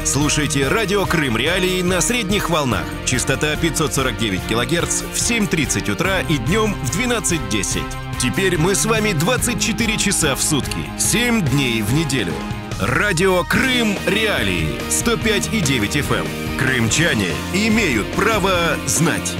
Слушайте радио Крым Реалии на средних волнах. Частота 549 кГц в 7:30 утра и днем в 12:10. Теперь мы с вами 24 часа в сутки, 7 дней в неделю. Радио Крым Реалии 105,9 FM. Крымчане имеют право знать.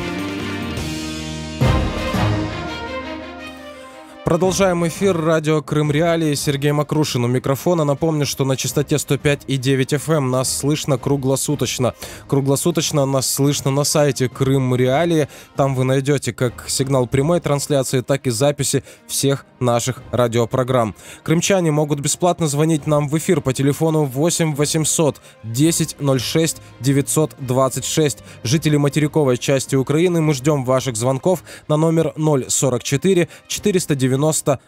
Продолжаем эфир. Радио Крым Реалии. Сергей Макрушин у микрофона. Напомню, что на частоте 105,9 FM нас слышно круглосуточно. Круглосуточно нас слышно на сайте Крым Реалии. Там вы найдете как сигнал прямой трансляции, так и записи всех наших радиопрограмм. Крымчане могут бесплатно звонить нам в эфир по телефону 8 800 10 06 926. Жители материковой части Украины, мы ждем ваших звонков на номер 044 490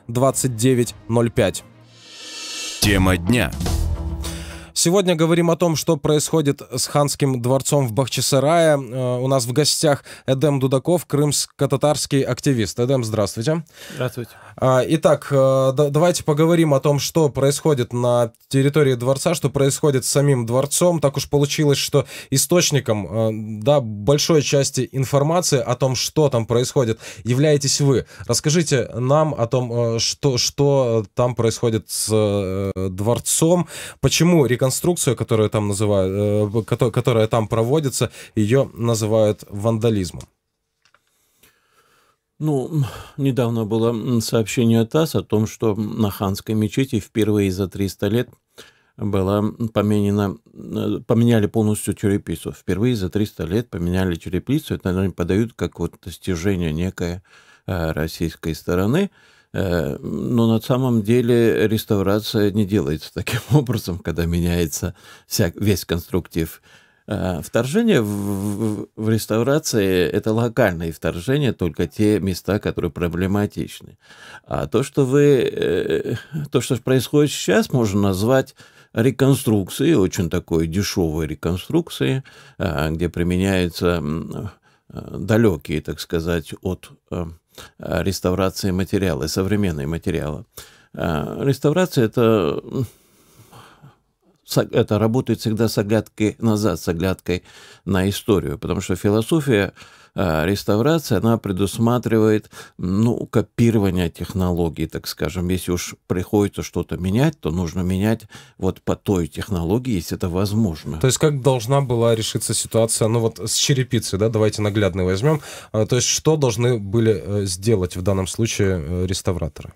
2905. Тема дня. Сегодня говорим о том, что происходит с Ханским дворцом в Бахчисарае. У нас в гостях Эдем Дудаков, крымско-татарский активист. Эдем, здравствуйте. Здравствуйте. Итак, давайте поговорим о том, что происходит на территории дворца, что происходит с самим дворцом. Так уж получилось, что источником большой части информации о том, что там происходит, являетесь вы. Расскажите нам о том, что там происходит с дворцом, почему реконструкцию, которую там называют, которая там проводится, ее называют вандализмом. Недавно было сообщение ТАСС о том, что на Ханской мечети впервые за 300 лет поменяли полностью черепицу. Впервые за 300 лет поменяли черепицу. Это они подают как достижение некое российской стороны. Но на самом деле реставрация не делается таким образом, когда меняется весь конструктив. Вторжение в реставрации – это локальные вторжения, только те места, которые проблематичны. А то, что происходит сейчас, можно назвать реконструкцией, очень такой дешевой реконструкцией, где применяются далекие, так сказать, от реставрации материалы, современные материалы. Реставрация это работает всегда с оглядкой назад, с оглядкой на историю, потому что философия реставрации, она предусматривает, копирование технологий, так скажем. Если уж приходится что-то менять, то нужно менять вот по той технологии, если это возможно. То есть как должна была решиться ситуация, с черепицей, давайте наглядно возьмем. То есть что должны были сделать в данном случае реставраторы?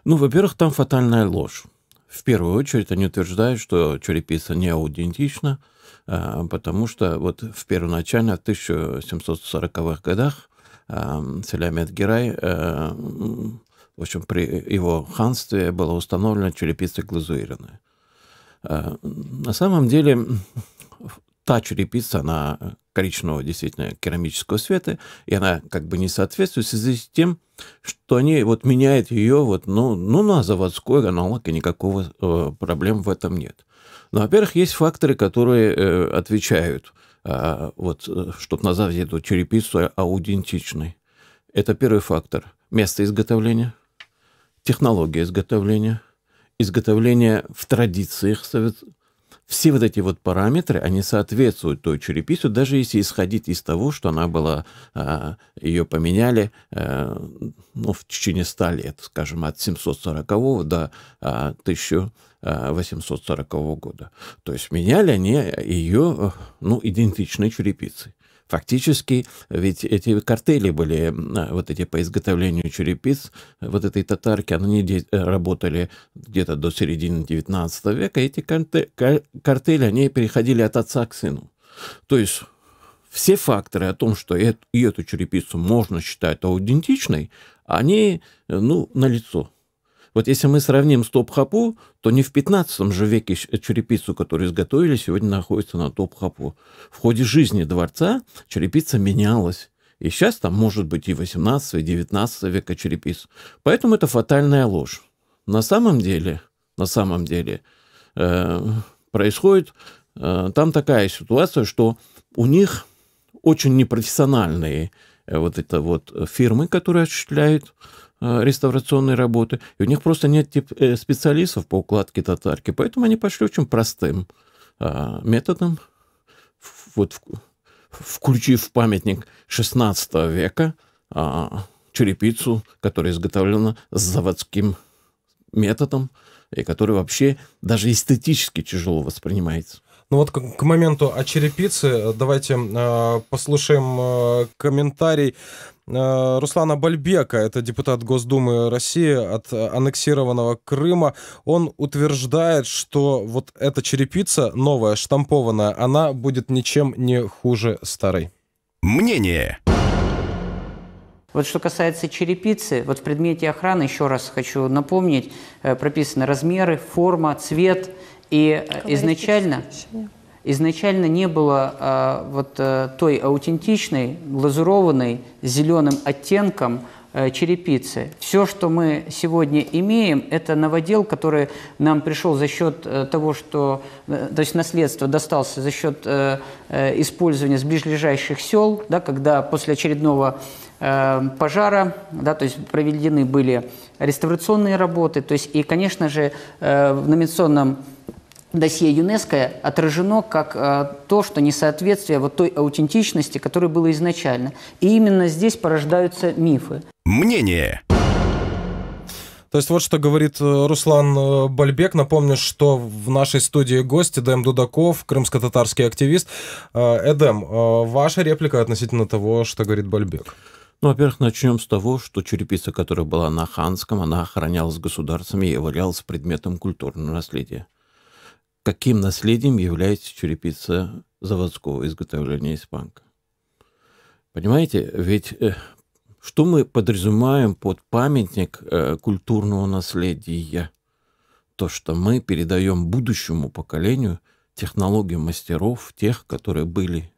Во-первых, там фатальная ложь. В первую очередь они утверждают, что черепица не аутентична, потому что в первоначально, в 1740-х годах Селямет Гирай, при его ханстве была установлена черепица глазурированная. На самом деле та черепица, она коричневого действительно керамического цвета, и она не соответствует в связи с тем, что они меняют ее на заводской аналог, и никакого проблем в этом нет. Но, во-первых, есть факторы, которые отвечают, чтобы назвать эту черепицу аутентичной. Это первый фактор. Место изготовления, технология изготовления, изготовление в традициях. Все эти параметры, они соответствуют той черепице, даже если исходить из того, что она была, ее поменяли в течение 100 лет, скажем, от 740 до 1840 года. То есть меняли они ее идентичной черепицей. Фактически, ведь эти картели были, эти по изготовлению черепиц, этой татарки, они работали где-то до середины 19 века, и эти картели, они переходили от отца к сыну. То есть все факторы о том, что эту черепицу можно считать аутентичной, они, налицо. Если мы сравним с Топхапу, то не в 15 же веке черепицу, которую изготовили, сегодня находится на Топхапу. В ходе жизни дворца черепица менялась. И сейчас там может быть и 18, и 19 века черепиц. Поэтому это фатальная ложь. На самом деле происходит там такая ситуация, что у них очень непрофессиональные фирмы, которые осуществляют реставрационные работы, и у них просто нет специалистов по укладке татарки, поэтому они пошли очень простым методом, вот включив в памятник XVI века черепицу, которая изготовлена заводским методом, и которая вообще даже эстетически тяжело воспринимается. Ну вот к моменту о черепице давайте послушаем комментарий Руслана Бальбека, это депутат Госдумы России от аннексированного Крыма. Он утверждает, что вот эта черепица, новая, штампованная, она будет ничем не хуже старой. Мнение. Вот что касается черепицы, вот в предмете охраны, еще раз хочу напомнить, прописаны размеры, форма, цвет. И изначально не было той аутентичной, глазурованной, с зеленым оттенком черепицы. Все, что мы сегодня имеем, это новодел, который нам пришел за счет того, что, то есть наследство достался за счет использования с ближайших сел, да, когда после очередного пожара, да, то есть проведены были реставрационные работы, то есть и, конечно же, в номинационном досье ЮНЕСКО отражено как то, что несоответствие вот той аутентичности, которая была изначально. И именно здесь порождаются мифы. Мнение. То есть вот что говорит Руслан Бальбек. Напомню, что в нашей студии гость Эдем Дудаков, крымско-татарский активист. Эдем, ваша реплика относительно того, что говорит Бальбек? Ну, во-первых, начнем с того, что черепица, которая была на Ханском, она охранялась государством и являлась предметом культурного наследия. Каким наследием является черепица заводского изготовления испанка? Понимаете, ведь что мы подразумеваем под памятник культурного наследия? То, что мы передаем будущему поколению технологии мастеров, тех, которые были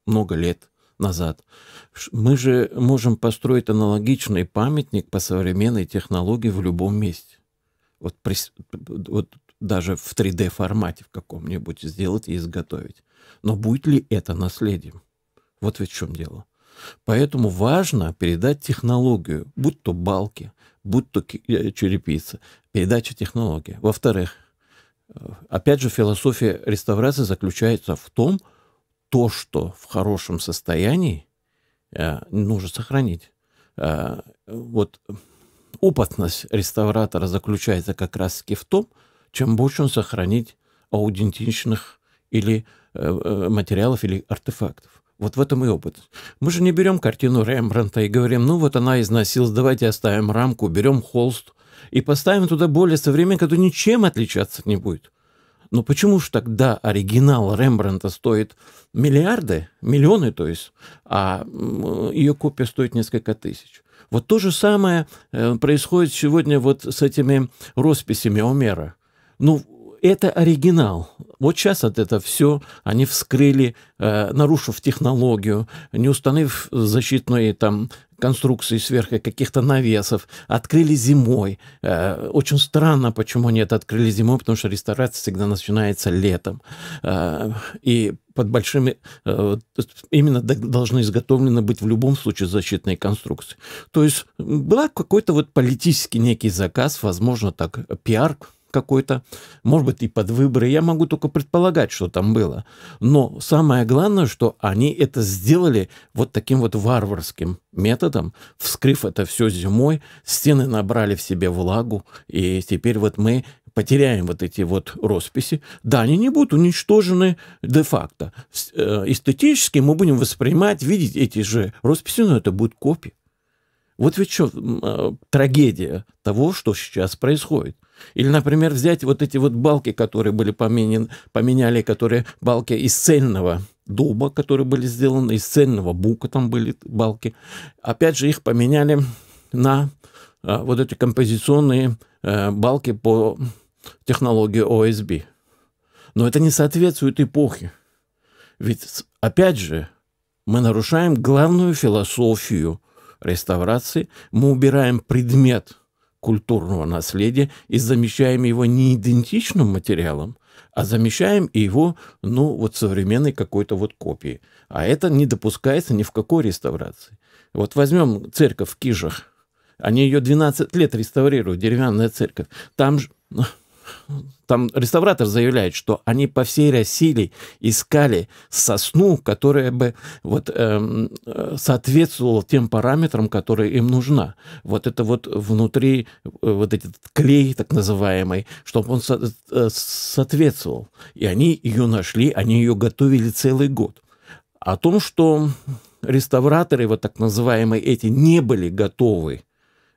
много лет назад. Мы же можем построить аналогичный памятник по современной технологии в любом месте. Вот даже в 3D-формате в каком-нибудь сделать и изготовить. Но будет ли это наследием? Вот ведь в чем дело. Поэтому важно передать технологию, будь то балки, будь то черепица, передача технологии. Во-вторых, опять же, философия реставрации заключается в том, то, что в хорошем состоянии, нужно сохранить. Вот опытность реставратора заключается как раз-таки в том, чем больше он сохранить аутентичных или материалов, или артефактов. Вот в этом и опыт. Мы же не берем картину Рембрандта и говорим, ну вот она износилась, давайте оставим рамку, берем холст и поставим туда более современный, который ничем отличаться не будет. Но почему же тогда оригинал Рембрандта стоит миллионы, то есть, а ее копия стоит несколько тысяч? Вот то же самое происходит сегодня вот с этими росписями Омера. Ну, это оригинал. Вот сейчас от этого все они вскрыли, нарушив технологию, не установив защитные там конструкции сверху каких-то навесов, открыли зимой. Очень странно, почему они это открыли зимой, потому что реставрация всегда начинается летом. И под большими... Именно должны изготовлены быть в любом случае защитные конструкции. То есть был какой-то вот политический некий заказ, возможно, так, пиар какой-то, может быть, и под выборы. Я могу только предполагать, что там было. Но самое главное, что они это сделали вот таким вот варварским методом, вскрыв это все зимой, стены набрали в себе влагу, и теперь вот мы потеряем вот эти вот росписи. Да, они не будут уничтожены де-факто. Эстетически мы будем воспринимать, видеть эти же росписи, но это будут копии. Вот ведь что трагедия того, что сейчас происходит. Или, например, взять вот эти вот балки, которые были поменяли, которые балки из цельного дуба, которые были сделаны, из цельного бука там были балки. Опять же, их поменяли на вот эти композиционные балки по технологии ОСБ. Но это не соответствует эпохе. Ведь, опять же, мы нарушаем главную философию реставрации. Мы убираем предмет культурного наследия и замещаем его не идентичным материалом, а замещаем его, ну, вот современной какой-то вот копией. А это не допускается ни в какой реставрации. Вот возьмем церковь в Кижах. Они ее 12 лет реставрируют, деревянная церковь. Там же там реставратор заявляет, что они по всей России искали сосну, которая бы вот, соответствовала тем параметрам, которые им нужна. Вот это вот внутри, вот этот клей так называемый, чтобы он соответствовал. И они ее нашли, они ее готовили целый год. О том, что реставраторы, вот так называемые эти, не были готовы,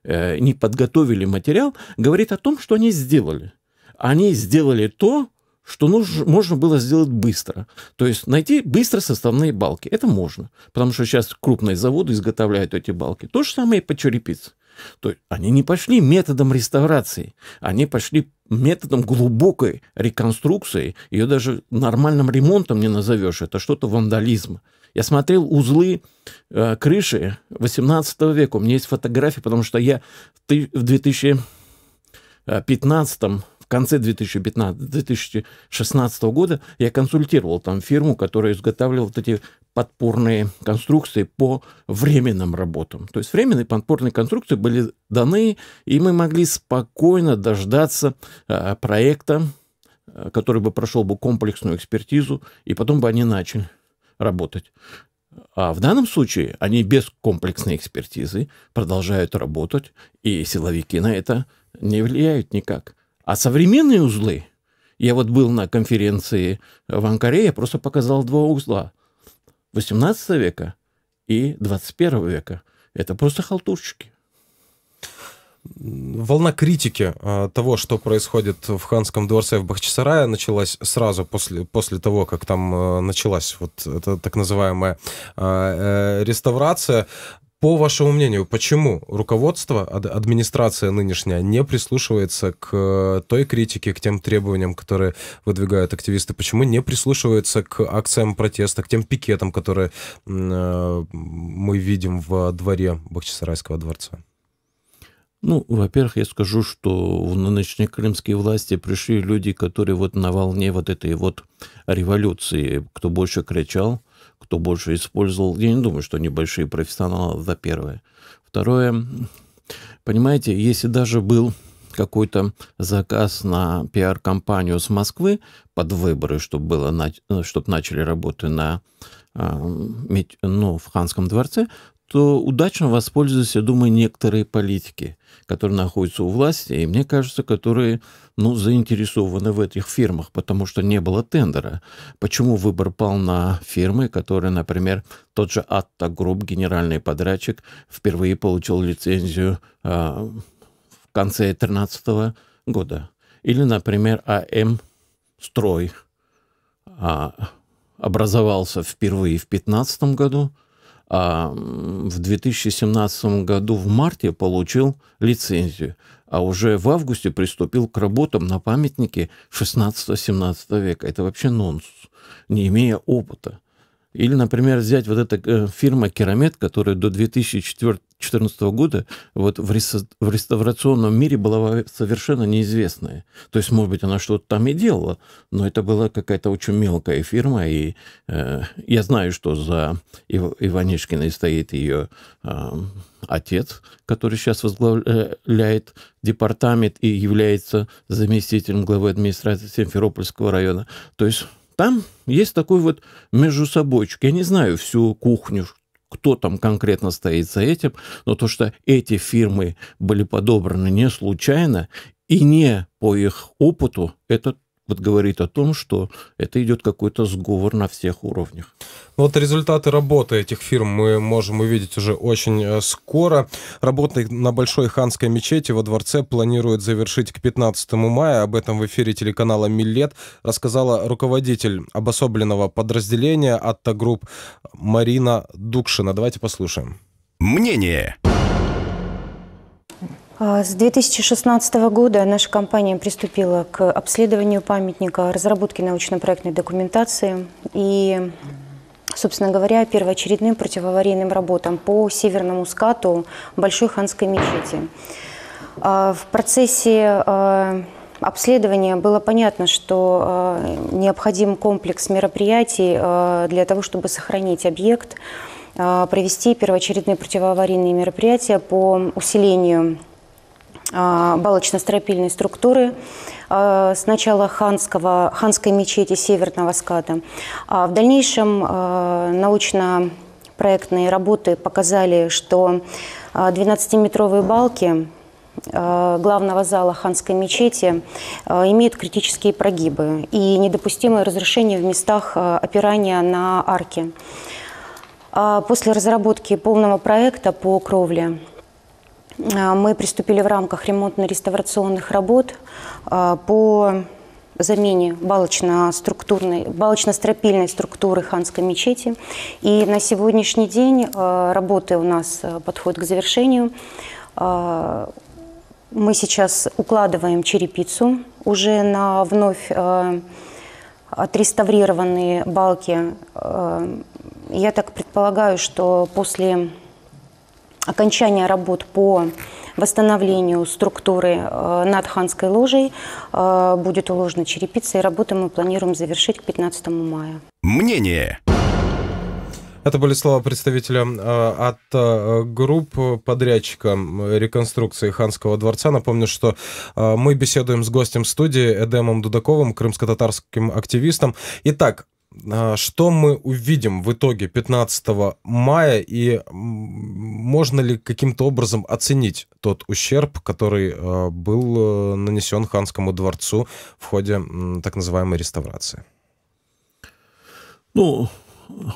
не подготовили материал, говорит о том, что они сделали. Они сделали то, что можно было сделать быстро. То есть найти быстро составные балки. Это можно. Потому что сейчас крупные заводы изготовляют эти балки. То же самое и по черепице. То есть они не пошли методом реставрации. Они пошли методом глубокой реконструкции. Ее даже нормальным ремонтом не назовешь. Это что-то вандализма. Я смотрел узлы крыши 18 века. У меня есть фотографии, потому что я в 2015 в конце 2016 года я консультировал там фирму, которая изготавливала вот эти подпорные конструкции по временным работам. То есть временные подпорные конструкции были даны, и мы могли спокойно дождаться проекта, который бы прошел бы комплексную экспертизу, и потом бы они начали работать. А в данном случае они без комплексной экспертизы продолжают работать, и силовики на это не влияют никак. А современные узлы, я вот был на конференции в Анкаре, я просто показал два узла. 18 века и 21 века. Это просто халтурщики. Волна критики того, что происходит в ханском дворце в Бахчисарае, началась сразу после того, как там началась вот эта так называемая реставрация. По вашему мнению, почему руководство, администрация нынешняя не прислушивается к той критике, к тем требованиям, которые выдвигают активисты? Почему не прислушивается к акциям протеста, к тем пикетам, которые мы видим в дворе Бахчисарайского дворца? Ну, во-первых, я скажу, что в нынешние крымские власти пришли люди, которые вот на волне вот этой вот революции, кто больше кричал, кто больше использовал. Я не думаю, что они большие профессионалы, за первое. Второе, понимаете, если даже был какой-то заказ на пиар-компанию с Москвы под выборы, чтобы начали работы в Ханском дворце, то удачно воспользуются, я думаю, некоторые политики, которые находятся у власти, и мне кажется, которые заинтересованы в этих фирмах, потому что не было тендера. Почему выбор пал на фирмы, которые, например, тот же Атта Групп, генеральный подрядчик, впервые получил лицензию в конце 2013 года. Или, например, АМ Строй образовался впервые в 2015 году, а в 2017 году в марте получил лицензию, а уже в августе приступил к работам на памятнике 16-17 века. Это вообще нонсенс, не имея опыта. Или, например, взять вот эта фирма «Керамет», которая до 2014 года вот в реставрационном мире была совершенно неизвестная. То есть, может быть, она что-то там и делала, но это была какая-то очень мелкая фирма, и я знаю, что за Иванишкиной стоит ее отец, который сейчас возглавляет департамент и является заместителем главы администрации Симферопольского района. То есть там есть такой вот междусобойчик. Я не знаю всю кухню, кто там конкретно стоит за этим, но то, что эти фирмы были подобраны не случайно и не по их опыту, это вот говорит о том, что это идет какой-то сговор на всех уровнях. Вот результаты работы этих фирм мы можем увидеть уже очень скоро. Работы на Большой Ханской мечети во дворце планируют завершить к 15 мая. Об этом в эфире телеканала «Миллет» рассказала руководитель обособленного подразделения Атта Групп Марина Дукшина. Давайте послушаем. Мнение. С 2016 года наша компания приступила к обследованию памятника, разработке научно-проектной документации и, собственно говоря, первоочередным противоаварийным работам по северному скату Большой Ханской мечети. В процессе обследования было понятно, что необходим комплекс мероприятий для того, чтобы сохранить объект, провести первоочередные противоаварийные мероприятия по усилению балочно-стропильной структуры сначала ханской мечети северного ската. А в дальнейшем научно-проектные работы показали, что 12-метровые балки главного зала ханской мечети имеют критические прогибы и недопустимое разрушение в местах опирания на арки. После разработки полного проекта по кровле мы приступили в рамках ремонтно-реставрационных работ по замене балочно-стропильной структуры ханской мечети. И на сегодняшний день работы у нас подходят к завершению. Мы сейчас укладываем черепицу уже на вновь отреставрированные балки. Я так предполагаю, что после окончания работ по восстановлению структуры над ханской ложей будет уложена черепица, и работы мы планируем завершить к 15 мая. Мнение. Это были слова представителя от групп подрядчика реконструкции Ханского дворца. Напомню, что мы беседуем с гостем студии Эдемом Дудаковым, крымско-татарским активистом. Итак, что мы увидим в итоге 15 мая, и можно ли каким-то образом оценить тот ущерб, который был нанесен Ханскому дворцу в ходе так называемой реставрации? Ну,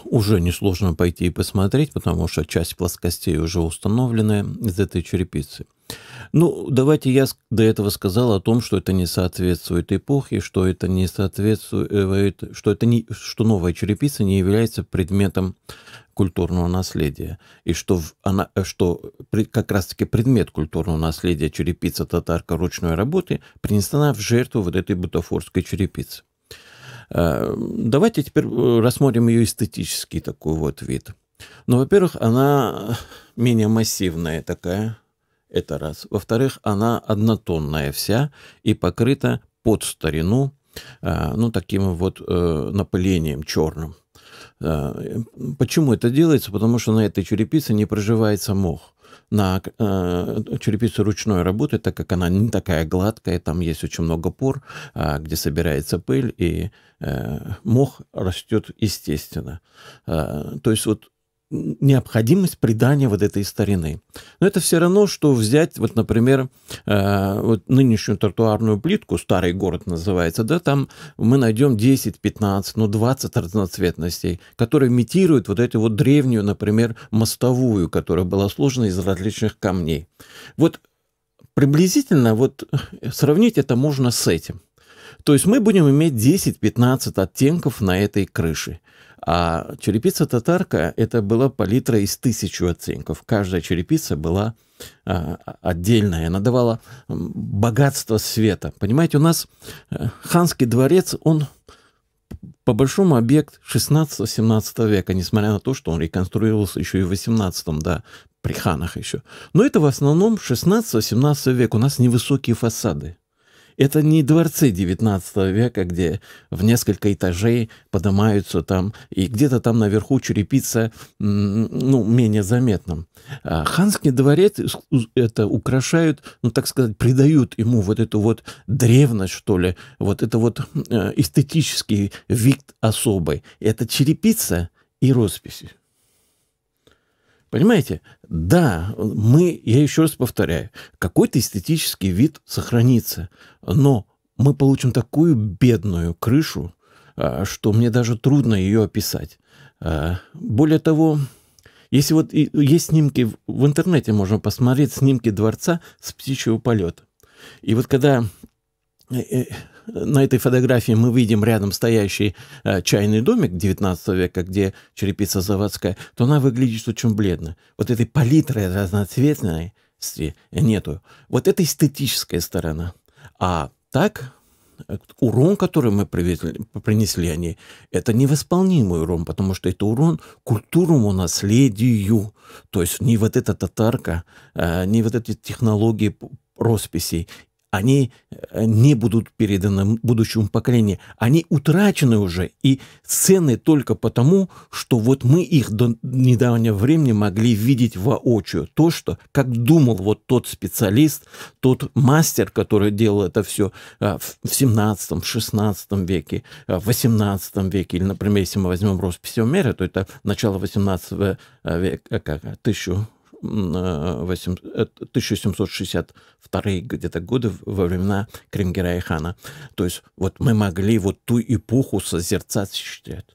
уже несложно пойти и посмотреть, потому что часть плоскостей уже установлены из этой черепицы. Ну, давайте я до этого сказал о том, что это не соответствует эпохе, что это не соответствует, что новая черепица не является предметом культурного наследия, и что как раз-таки предмет культурного наследия, черепица татарка ручной работы, принесена в жертву вот этой бутафорской черепицы. Давайте теперь рассмотрим ее эстетический такой вот вид. Ну, во-первых, она менее массивная такая, это раз. Во-вторых, она однотонная вся и покрыта под старину, ну, таким вот напылением черным. Почему это делается? Потому что на этой черепице не проживается мох. На черепице ручной работы, так как она не такая гладкая, там есть очень много пор, где собирается пыль, и мох растет естественно. То есть вот необходимость придания вот этой старины. Но это все равно, что взять, вот, например, вот нынешнюю тротуарную плитку, старый город называется, да, там мы найдем 10, 15, ну 20 разноцветностей, которые имитируют вот эту вот древнюю, например, мостовую, которая была сложена из различных камней. Вот приблизительно вот сравнить это можно с этим. То есть мы будем иметь 10-15 оттенков на этой крыше. А черепица татарка – это была палитра из 1000 оттенков. Каждая черепица была отдельная, она давала богатство света. Понимаете, у нас Ханский дворец, он по большому объект 16-17 века, несмотря на то, что он реконструировался еще и в 18-м, да, при ханах еще. Но это в основном 16-17 век, у нас невысокие фасады. Это не дворцы 19 века, где в несколько этажей поднимаются там, и где-то там наверху черепица, ну, менее заметна. Ханский дворец это украшают, ну, так сказать, придают ему вот эту вот древность, что ли, вот это вот эстетический вид особый. Это черепица и росписи. Понимаете? Да, я еще раз повторяю, какой-то эстетический вид сохранится, но мы получим такую бедную крышу, что мне даже трудно ее описать. Более того, если вот есть снимки, в интернете можно посмотреть снимки дворца с птичьего полета. И вот когда на этой фотографии мы видим рядом стоящий чайный домик 19 века, где черепица заводская, то она выглядит очень бледно. Вот этой палитры разноцветности нету. Вот это эстетическая сторона. А так, урон, который мы принесли они, это невосполнимый урон, потому что это урон культурному наследию. То есть не вот эта татарка, не вот эти технологии росписей, они не будут переданы будущему поколению. Они утрачены уже и ценны только потому, что вот мы их до недавнего времени могли видеть воочию. То, что, как думал вот тот специалист, тот мастер, который делал это все в 17, в 16 веке, в 18 веке, или, например, если мы возьмем росписи Омера, то это начало 18 века, 1762 где-то годы во времена Кримгера-Хана. То есть вот мы могли вот ту эпоху созерцать, считать.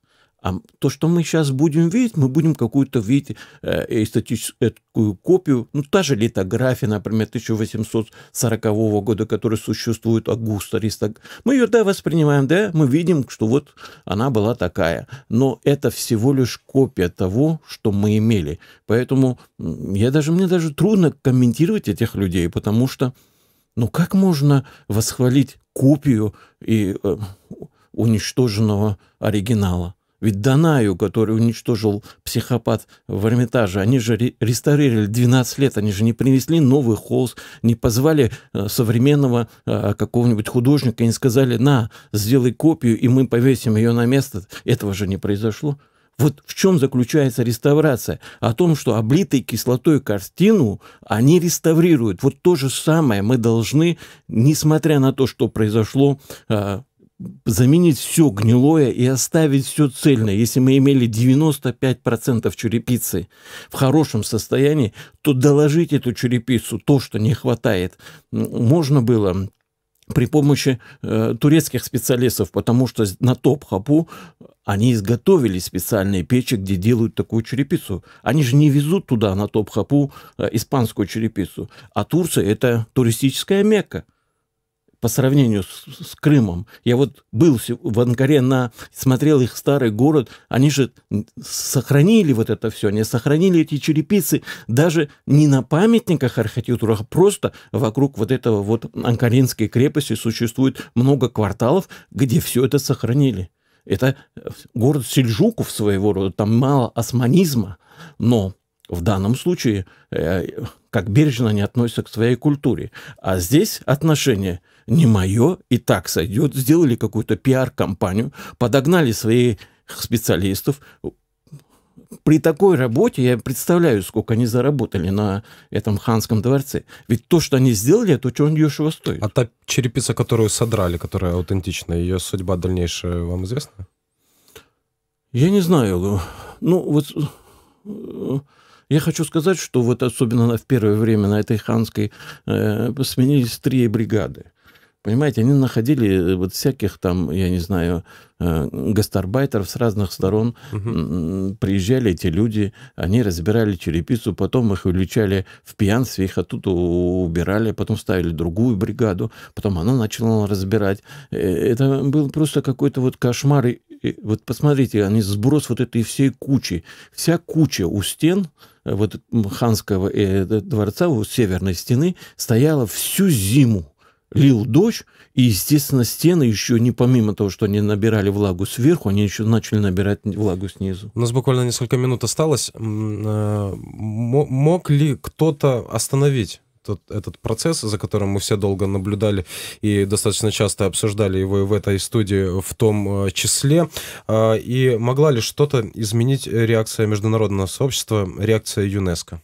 А то, что мы сейчас будем видеть, мы будем какую-то видеть эстетическую копию, ну, та же литография, например, 1840 года, которая существует, Аугуста Ристок. Мы ее, да, воспринимаем, да, мы видим, что вот она была такая. Но это всего лишь копия того, что мы имели. Поэтому мне даже трудно комментировать этих людей, потому что, ну, как можно восхвалить копию и уничтоженного оригинала? Ведь Данаю, который уничтожил психопат в Эрмитаже, они же реставрировали 12 лет, они же не принесли новый холст, не позвали современного какого-нибудь художника и не сказали: на, сделай копию, и мы повесим ее на место. Этого же не произошло. Вот в чем заключается реставрация? О том, что облитой кислотой картину они реставрируют. Вот то же самое мы должны, несмотря на то, что произошло, заменить все гнилое и оставить все цельное. Если мы имели 95% черепицы в хорошем состоянии, то доложить эту черепицу, то, что не хватает, можно было при помощи турецких специалистов, потому что на Топкапу они изготовили специальные печи, где делают такую черепицу. Они же не везут туда, на Топкапу, испанскую черепицу. А Турция – это туристическая Мекка. По сравнению с Крымом. Я вот был в Анкаре, смотрел их старый город, они же сохранили вот это все, они сохранили эти черепицы даже не на памятниках архитектуры, а просто вокруг вот этого вот Анкаринской крепости существует много кварталов, где все это сохранили. Это город сельджуков своего рода, там мало османизма, но в данном случае как бережно они относятся к своей культуре. А здесь отношение не мое, и так сойдет. Сделали какую-то пиар-компанию, подогнали своих специалистов. При такой работе я представляю, сколько они заработали на этом ханском дворце. Ведь то, что они сделали, это очень дешево стоит. А та черепица, которую содрали, которая аутентичная, ее судьба дальнейшая вам известна? Я не знаю. Ну, вот... Я хочу сказать, что вот особенно в первое время на этой ханской сменились 3 бригады. Понимаете, они находили вот всяких там, я не знаю, гастарбайтеров с разных сторон. Приезжали эти люди, они разбирали черепицу, потом их увлечали в пьянстве, их оттуда убирали, потом ставили другую бригаду, потом она начала разбирать. Это был просто какой-то вот кошмар. И вот посмотрите, они сброс вот этой всей кучи. Вся куча у стен вот ханского дворца, у северной стены, стояла всю зиму. Лил дождь, и, естественно, стены еще не помимо того, что они набирали влагу сверху, они еще начали набирать влагу снизу. У нас буквально несколько минут осталось. Мог ли кто-то остановить этот процесс, за которым мы все долго наблюдали и достаточно часто обсуждали его и в этой студии в том числе? И могла ли что-то изменить реакция международного сообщества, реакция ЮНЕСКО?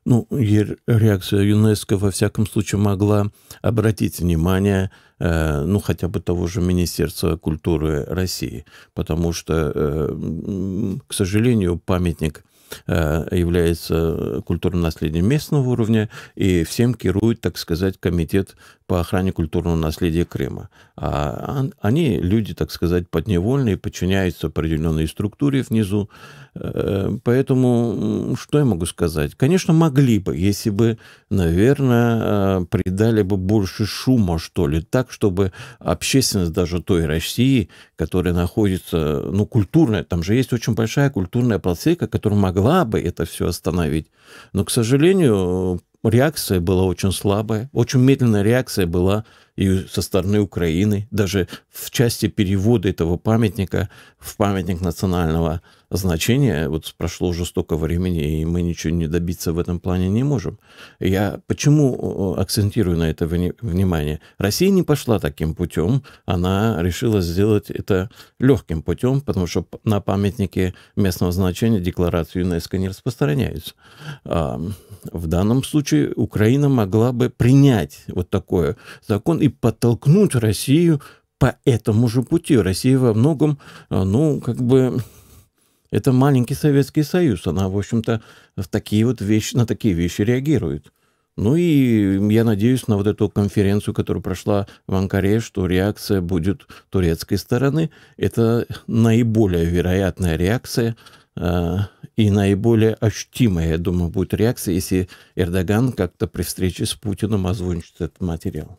Ну, реакция ЮНЕСКО, во всяком случае, могла обратить внимание, ну, хотя бы того же Министерства культуры России, потому что, к сожалению, памятник является культурным наследием местного уровня, и всем керует, так сказать, комитет по охране культурного наследия Крыма. А они, люди, так сказать, подневольные, подчиняются определенной структуре внизу. Поэтому, что я могу сказать? Конечно, могли бы, если бы, наверное, придали бы больше шума, что ли, так, чтобы общественность даже той России, которая находится, ну, культурная, там же есть очень большая культурная площадка, которая могла бы это все остановить. Но, к сожалению, реакция была очень слабая, очень медленная реакция была и со стороны Украины, даже в части перевода этого памятника в памятник национального значения. Вот прошло уже столько времени, и мы ничего не добиться в этом плане не можем. Я почему акцентирую на это внимание? Россия не пошла таким путем, она решила сделать это легким путем, потому что на памятнике местного значения декларации ЮНЕСКО не распространяются. В данном случае Украина могла бы принять вот такой закон и подтолкнуть Россию по этому же пути. Россия во многом, это маленький Советский Союз. Она, в общем-то, на такие вещи реагирует. Ну и я надеюсь на вот эту конференцию, которая прошла в Анкаре, что реакция будет турецкой стороны. Это наиболее вероятная реакция и наиболее ощутимая, я думаю, будет реакция, если Эрдоган как-то при встрече с Путиным озвучит этот материал.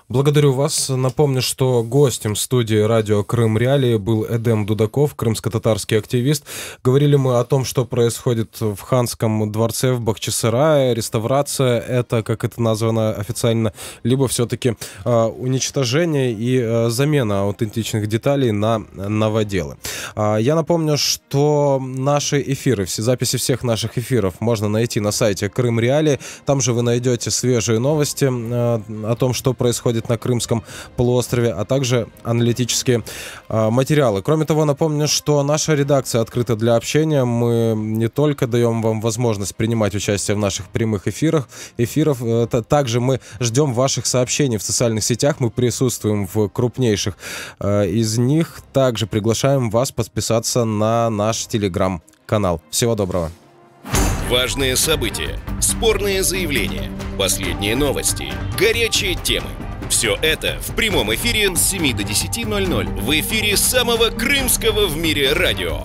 Благодарю вас. Напомню, что гостем студии радио «Крым Реалии» был Эдем Дудаков, крымско-татарский активист. Говорили мы о том, что происходит в Ханском дворце в Бахчисарае. Реставрация — это, как это названо официально, либо все-таки уничтожение и замена аутентичных деталей на новоделы. Я напомню, что наши эфиры, все записи всех наших эфиров можно найти на сайте «Крым Реалии». Там же вы найдете свежие новости о том, что происходит на Крымском полуострове, а также аналитические материалы. Кроме того, напомню, что наша редакция открыта для общения. Мы не только даем вам возможность принимать участие в наших прямых эфирах, также мы ждем ваших сообщений в социальных сетях. Мы присутствуем в крупнейших из них. Также приглашаем вас подписаться на наш телеграм-канал. Всего доброго. Важные события, спорные заявления, последние новости, горячие темы. Все это в прямом эфире с 7 до 10:00 в эфире самого крымского в мире радио.